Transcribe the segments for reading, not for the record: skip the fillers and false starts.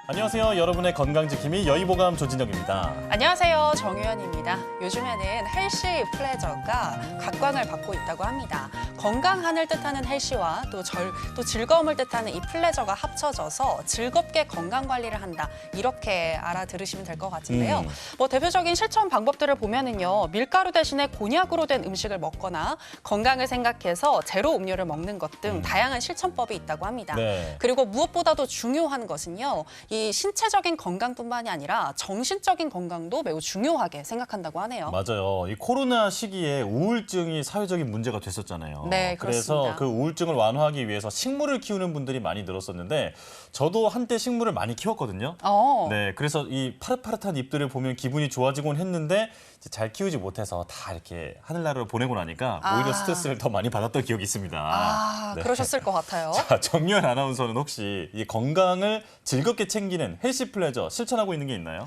안녕하세요. 여러분의 건강지킴이 여의보감 조진혁입니다. 안녕하세요. 정유현입니다. 요즘에는 헬시 플레저가 각광을 받고 있다고 합니다. 건강한을 뜻하는 헬시와 또 즐거움을 뜻하는 이 플레저가 합쳐져서 즐겁게 건강관리를 한다. 이렇게 알아들으시면 될 것 같은데요. 대표적인 실천 방법들을 보면은요. 밀가루 대신에 곤약으로 된 음식을 먹거나 건강을 생각해서 제로 음료를 먹는 것 등 다양한 실천법이 있다고 합니다. 네. 그리고 무엇보다도 중요한 것은요. 이 신체적인 건강뿐만이 아니라 정신적인 건강도 매우 중요하게 생각한다고 하네요. 맞아요. 이 코로나 시기에 우울증이 사회적인 문제가 됐었잖아요. 네, 그래서 그렇습니다. 그 우울증을 완화하기 위해서 식물을 키우는 분들이 많이 늘었었는데 저도 한때 식물을 많이 키웠거든요. 네, 그래서 이 파릇파릇한 잎들을 보면 기분이 좋아지곤 했는데 이제 잘 키우지 못해서 다 이렇게 하늘나라로 보내고 나니까 오히려 스트레스를 더 많이 받았던 기억이 있습니다. 네. 그러셨을 것 같아요. 자, 정유현 아나운서는 혹시 이 건강을 즐겁게 챙기는 헬시 플레저 실천하고 있는 게 있나요?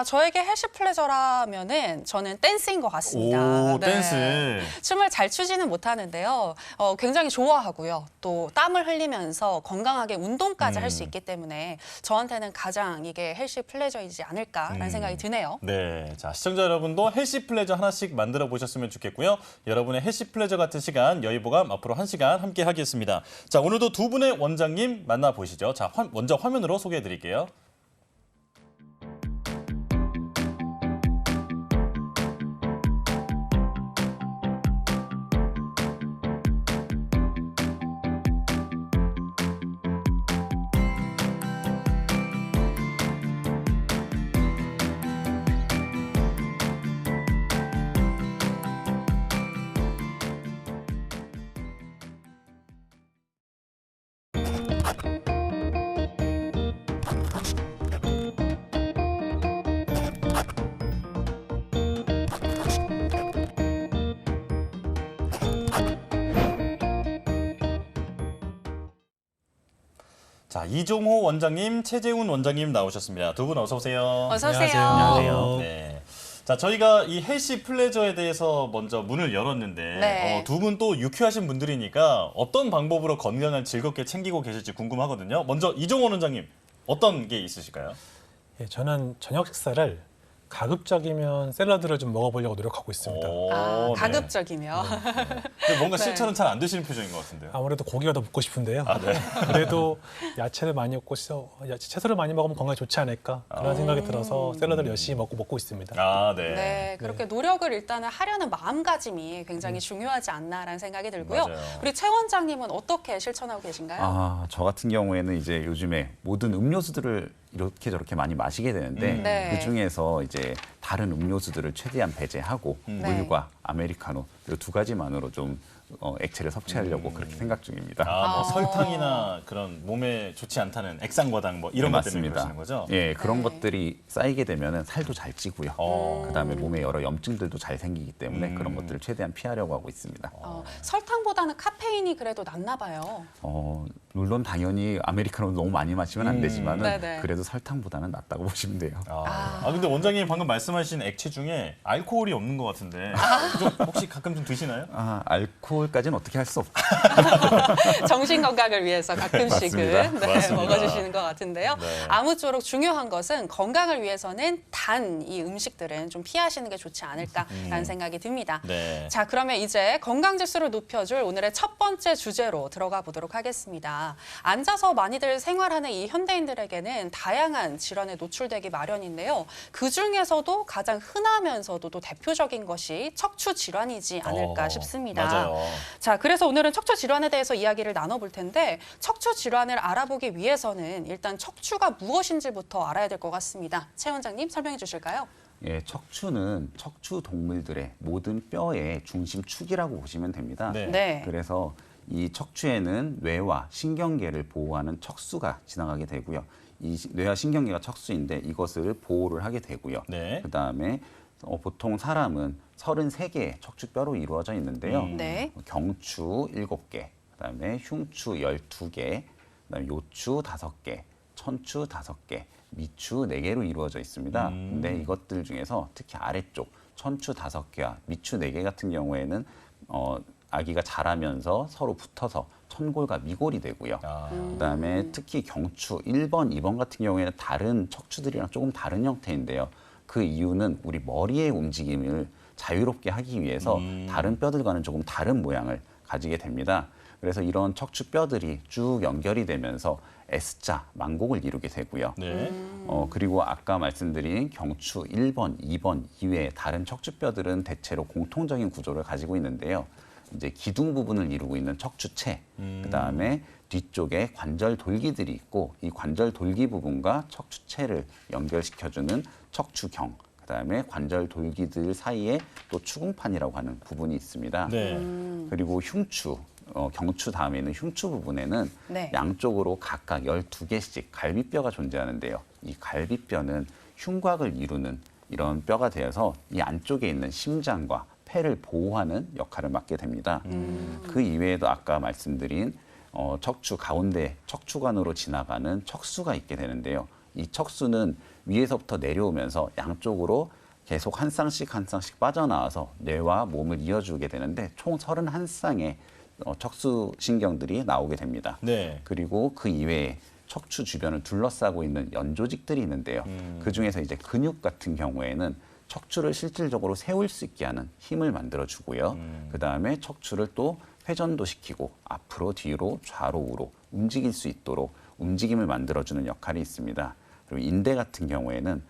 저에게 헬시 플레저라면은 저는 댄스인 것 같습니다. 오, 댄스. 춤을 잘 추지는 못하는데요. 굉장히 좋아하고요. 또 땀을 흘리면서 건강하게 운동까지 할 수 있기 때문에 저한테는 가장 이게 헬시 플레저이지 않을까라는 생각이 드네요. 네, 자 시청자 여러분도 헬시 플레저 하나씩 만들어 보셨으면 좋겠고요. 여러분의 헬시 플레저 같은 시간 여의보감 앞으로 1시간 함께 하겠습니다. 자, 오늘도 두 분의 원장님 만나보시죠. 자, 먼저 화면으로 소개해 드릴게요. 자, 이종호 원장님, 최재훈 원장님 나오셨습니다. 두 분 어서 오세요. 어서 오세요. 안녕하세요. 네. 자, 저희가 이 헬시 플레저에 대해서 먼저 문을 열었는데 네. 두 분 또 유쾌하신 분들이니까 어떤 방법으로 건강을 즐겁게 챙기고 계실지 궁금하거든요. 먼저 이종호 원장님, 어떤 게 있으실까요? 예, 저는 저녁 식사를 가급적이면 샐러드를 좀 먹어보려고 노력하고 있습니다. 네. 가급적이면. 근데 뭔가 네. 실천은 잘 안 되시는 표정인 것 같은데요. 아무래도 고기가 더 먹고 싶은데요. 네. 그래도 야채를 많이 먹고 채소를 많이 먹으면 건강에 좋지 않을까 그런 생각이 들어서 샐러드를 열심히 먹고 있습니다. 네. 네, 그렇게 노력을 일단은 하려는 마음가짐이 굉장히 중요하지 않나라는 생각이 들고요. 맞아요. 우리 최 원장님은 어떻게 실천하고 계신가요? 저 같은 경우에는 이제 요즘에 모든 음료수들을 이렇게 저렇게 많이 마시게 되는데 네. 그 중에서 이제 다른 음료수들을 최대한 배제하고 물과 아메리카노 이 두 가지만으로 좀 액체를 섭취하려고 그렇게 생각 중입니다. 뭐 설탕이나 그런 몸에 좋지 않다는 액상과당 뭐 이런 네, 것 때문에 맞습니다. 그러시는 거죠? 예, 그런 네. 것들이 쌓이게 되면은 살도 잘 찌고요. 그다음에 몸에 여러 염증들도 잘 생기기 때문에 그런 것들을 최대한 피하려고 하고 있습니다. 설탕보다는 카페인이 그래도 낫나 봐요. 물론 당연히 아메리카노 너무 많이 마시면 안 되지만은 네네. 그래도 설탕보다는 낫다고 보시면 돼요. 근데 원장님 방금 말씀하신 액체 중에 알코올이 없는 것 같은데 좀 혹시 가끔 좀 드시나요? 알코올까지는 어떻게 할 수 없죠. 정신 건강을 위해서 가끔씩은 맞습니다. 맞습니다. 먹어주시는 것 같은데요. 네. 아무쪼록 중요한 것은 건강을 위해서는 단 이 음식들은 좀 피하시는 게 좋지 않을까라는 생각이 듭니다. 네. 자, 그러면 이제 건강지수를 높여줄 오늘의 첫 번째 주제로 들어가 보도록 하겠습니다. 앉아서 많이들 생활하는 이 현대인들에게는 다양한 질환에 노출되기 마련인데요. 그중에서도 가장 흔하면서도 또 대표적인 것이 척추 질환이지 않을까 싶습니다. 맞아요. 자, 그래서 오늘은 척추 질환에 대해서 이야기를 나눠볼 텐데 척추 질환을 알아보기 위해서는 일단 척추가 무엇인지부터 알아야 될 것 같습니다. 최 원장님 설명해 주실까요? 예, 척추는 척추 동물들의 모든 뼈의 중심축이라고 보시면 됩니다. 네. 네. 그래서 이 척추에는 뇌와 신경계를 보호하는 척수가 지나가게 되고요. 이 뇌와 신경계가 척수인데 이것을 보호를 하게 되고요. 네. 그다음에 보통 사람은 33개의 척추뼈로 이루어져 있는데요. 네. 경추 7개, 그다음에 흉추 12개, 그다음에 요추 5개, 천추 5개, 미추 4개로 이루어져 있습니다. 근데 이것들 중에서 특히 아래쪽 천추 5개와 미추 4개 같은 경우에는 아기가 자라면서 서로 붙어서 천골과 미골이 되고요. 그다음에 특히 경추 1번, 2번 같은 경우에는 다른 척추들이랑 조금 다른 형태인데요. 그 이유는 우리 머리의 움직임을 자유롭게 하기 위해서 다른 뼈들과는 조금 다른 모양을 가지게 됩니다. 그래서 이런 척추 뼈들이 쭉 연결이 되면서 S자, 망곡을 이루게 되고요. 네. 그리고 아까 말씀드린 경추 1번, 2번 이외에 다른 척추뼈들은 대체로 공통적인 구조를 가지고 있는데요. 이제 기둥 부분을 이루고 있는 척추체, 그다음에 뒤쪽에 관절 돌기들이 있고 이 관절 돌기 부분과 척추체를 연결시켜주는 척추경, 그다음에 관절 돌기들 사이에 또 추궁판이라고 하는 부분이 있습니다. 네. 그리고 흉추, 경추 다음에는 흉추 부분에는 네. 양쪽으로 각각 12개씩 갈비뼈가 존재하는데요. 이 갈비뼈는 흉곽을 이루는 이런 뼈가 되어서 이 안쪽에 있는 심장과 폐를 보호하는 역할을 맡게 됩니다. 그 이외에도 아까 말씀드린 척추 가운데 척추관으로 지나가는 척수가 있게 되는데요. 이 척수는 위에서부터 내려오면서 양쪽으로 계속 한 쌍씩 한 쌍씩 빠져나와서 뇌와 몸을 이어주게 되는데 총 31쌍의 척수 신경들이 나오게 됩니다. 네. 그리고 그 이외에 척추 주변을 둘러싸고 있는 연조직들이 있는데요. 그 중에서 이제 근육 같은 경우에는 척추를 실질적으로 세울 수 있게 하는 힘을 만들어주고요. 그 다음에 척추를 또 회전도 시키고 앞으로 뒤로 좌로 우로 움직일 수 있도록 움직임을 만들어주는 역할이 있습니다. 그리고 인대 같은 경우에는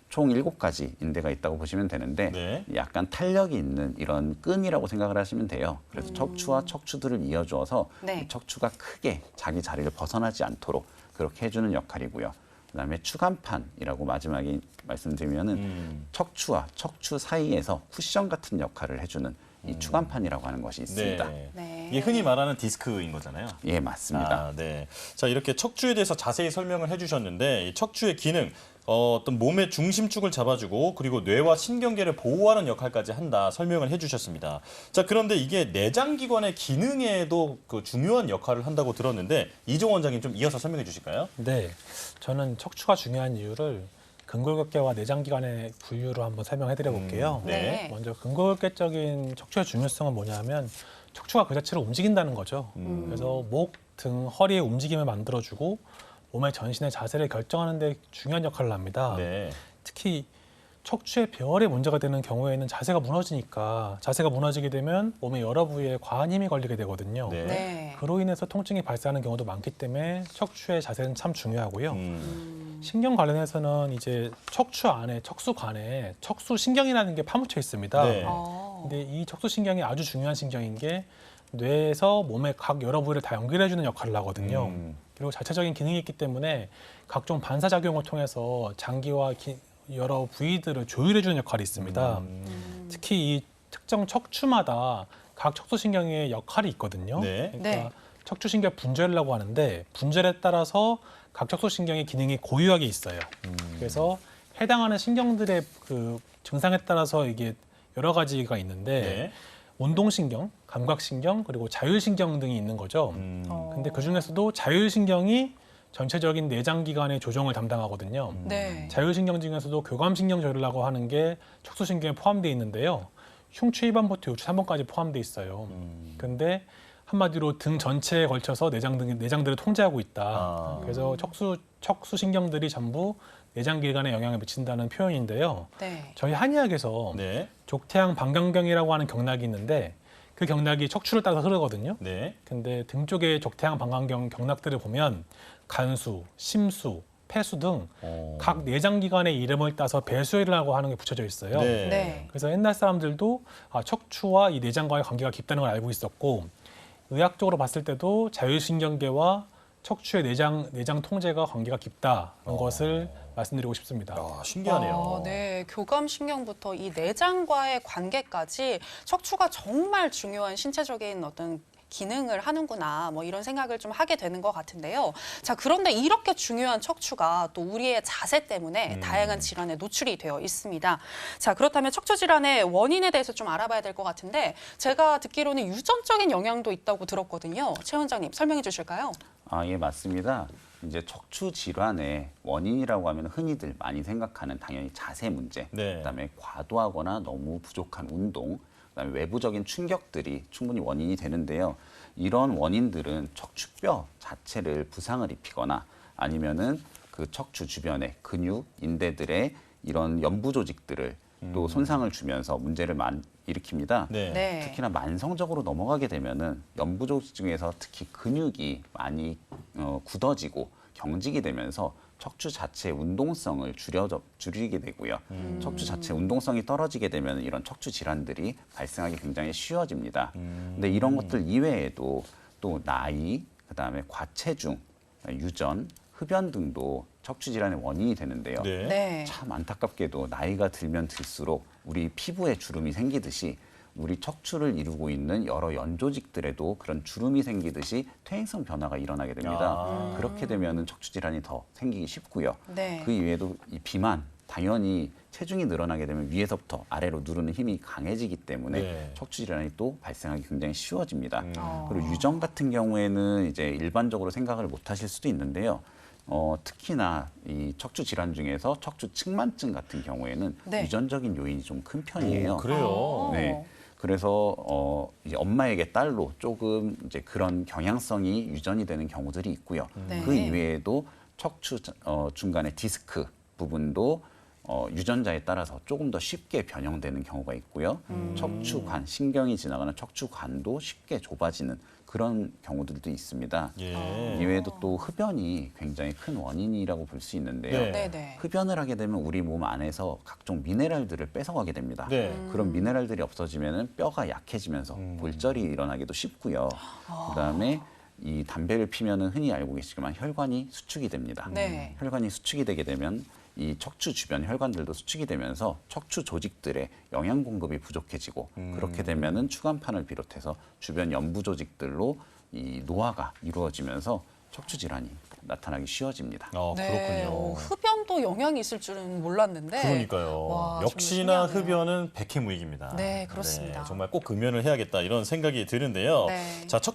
총 7가지 인대가 있다고 보시면 되는데 네. 약간 탄력이 있는 이런 끈이라고 생각을 하시면 돼요. 그래서 척추와 척추들을 이어주어서 네. 이 척추가 크게 자기 자리를 벗어나지 않도록 그렇게 해주는 역할이고요. 그다음에 추간판이라고 마지막에 말씀드리면은 척추와 척추 사이에서 쿠션 같은 역할을 해주는 이 추간판이라고 하는 것이 있습니다. 네. 네. 이게 흔히 말하는 디스크인 거잖아요. 예, 맞습니다. 아, 네. 자, 이렇게 척추에 대해서 자세히 설명을 해주셨는데 이 척추의 기능, 어떤 몸의 중심축을 잡아주고 그리고 뇌와 신경계를 보호하는 역할까지 한다 설명을 해주셨습니다. 자, 그런데 이게 내장기관의 기능에도 그 중요한 역할을 한다고 들었는데 이종 원장님 좀 이어서 설명해 주실까요? 네, 저는 척추가 중요한 이유를 근골격계와 내장기관의 분류로 한번 설명해드려 볼게요. 네. 먼저 근골격계적인 척추의 중요성은 뭐냐면 척추가 그 자체로 움직인다는 거죠. 그래서 목, 등, 허리의 움직임을 만들어주고 몸의 전신의 자세를 결정하는 데 중요한 역할을 합니다. 네. 특히 척추의 배열에 문제가 되는 경우에는 자세가 무너지니까 자세가 무너지게 되면 몸의 여러 부위에 과한 힘이 걸리게 되거든요. 네. 네. 그로 인해서 통증이 발생하는 경우도 많기 때문에 척추의 자세는 참 중요하고요. 신경 관련해서는 이제 척추 안에 척수관에 척수신경이라는 게 파묻혀 있습니다. 네. 근데 이 척수신경이 아주 중요한 신경인 게 뇌에서 몸의 각 여러 부위를 다 연결해주는 역할을 하거든요. 그리고 자체적인 기능이 있기 때문에 각종 반사작용을 통해서 장기와 여러 부위들을 조율해주는 역할이 있습니다. 특히 이 특정 척추마다 각 척수신경의 역할이 있거든요. 네. 그러니까 네. 척추신경 분절이라고 하는데 분절에 따라서 각 척수신경의 기능이 고유하게 있어요. 그래서 해당하는 신경들의 그 증상에 따라서 이게 여러 가지가 있는데 네. 운동신경, 감각신경, 그리고 자율신경 등이 있는 거죠. 근데 그 중에서도 자율신경이 전체적인 내장기관의 조정을 담당하거든요. 네. 자율신경 중에서도 교감신경 조율이라고 하는 게 척수신경에 포함되어 있는데요. 흉추 1번부터 요추 3번까지 포함되어 있어요. 근데 한마디로 등 전체에 걸쳐서 내장들을 통제하고 있다. 아. 그래서 척수신경들이 전부 내장기관에 영향을 미친다는 표현인데요. 네. 저희 한의학에서 네. 족태양 방광경이라고 하는 경락이 있는데 그 경락이 척추를 따라서 흐르거든요. 네. 근데 등 쪽에 족태양 방광경 경락들을 보면 간수, 심수, 폐수 등 각 내장기관의 이름을 따서 배수혈이라고 하는 게 붙여져 있어요. 네. 네. 그래서 옛날 사람들도 척추와 이 내장과의 관계가 깊다는 걸 알고 있었고 의학적으로 봤을 때도 자율신경계와 척추의 내장 통제가 관계가 깊다는 것을 말씀드리고 싶습니다. 아, 신기하네요. 네, 교감신경부터 이 내장과의 관계까지 척추가 정말 중요한 신체적인 어떤 기능을 하는구나, 뭐 이런 생각을 좀 하게 되는 것 같은데요. 자, 그런데 이렇게 중요한 척추가 또 우리의 자세 때문에 다양한 질환에 노출이 되어 있습니다. 자, 그렇다면 척추 질환의 원인에 대해서 좀 알아봐야 될 것 같은데 제가 듣기로는 유전적인 영향도 있다고 들었거든요. 최 원장님 설명해 주실까요? 아, 예, 맞습니다. 이제 척추 질환의 원인이라고 하면 흔히들 많이 생각하는 당연히 자세 문제, 네. 그다음에 과도하거나 너무 부족한 운동, 그다음에 외부적인 충격들이 충분히 원인이 되는데요. 이런 원인들은 척추뼈 자체를 부상을 입히거나 아니면은 그 척추 주변의 근육, 인대들의 이런 연부 조직들을 또 손상을 주면서 문제를 일으킵니다. 네. 네. 특히나 만성적으로 넘어가게 되면은 연부 조직 중에서 특히 근육이 많이 굳어지고 경직이 되면서 척추 자체의 운동성을 줄이게 되고요. 척추 자체 운동성이 떨어지게 되면 이런 척추 질환들이 발생하기 굉장히 쉬워집니다. 근데 이런 것들 이외에도 또 나이, 그다음에 과체중, 유전, 흡연 등도 척추 질환의 원인이 되는데요. 네. 네. 참 안타깝게도 나이가 들면 들수록 우리 피부에 주름이 생기듯이 우리 척추를 이루고 있는 여러 연조직들에도 그런 주름이 생기듯이 퇴행성 변화가 일어나게 됩니다. 그렇게 되면 척추 질환이 더 생기기 쉽고요. 네. 그 이외에도 이 비만, 당연히 체중이 늘어나게 되면 위에서부터 아래로 누르는 힘이 강해지기 때문에 네. 척추 질환이 또 발생하기 굉장히 쉬워집니다. 어. 그리고 유전 같은 경우에는 이제 일반적으로 생각을 못 하실 수도 있는데요. 특히나 이 척추 질환 중에서 척추 측만증 같은 경우에는 네. 유전적인 요인이 좀 큰 편이에요. 오, 그래요. 네. 그래서 이제 엄마에게 딸로 조금 이제 그런 경향성이 유전이 되는 경우들이 있고요. 네. 그 이외에도 척추 중간의 디스크 부분도 유전자에 따라서 조금 더 쉽게 변형되는 경우가 있고요. 척추관, 신경이 지나가는 척추관도 쉽게 좁아지는 그런 경우들도 있습니다. 예. 이외에도 또 흡연이 굉장히 큰 원인이라고 볼 수 있는데요. 네. 네네. 흡연을 하게 되면 우리 몸 안에서 각종 미네랄들을 뺏어가게 됩니다. 네. 그런 미네랄들이 없어지면 뼈가 약해지면서 골절이 일어나기도 쉽고요. 그다음에 이 담배를 피면은 흔히 알고 계시지만 혈관이 수축이 됩니다. 네. 혈관이 수축이 되게 되면 이 척추 주변 혈관들도 수축이 되면서 척추 조직들의 영양 공급이 부족해지고 그렇게 되면은 추간판을 비롯해서 주변 연부 조직들로 이 노화가 이루어지면서 척추 질환이 나타나기 쉬워집니다. 네. 그렇군요. 흡연도 영향이 있을 줄은 몰랐는데. 그러니까요. 와, 정말 역시나 신기하네요. 흡연은 백해무익입니다. 네, 그렇습니다. 정말 꼭 금연을 해야겠다 이런 생각이 드는데요. 네. 자, 척추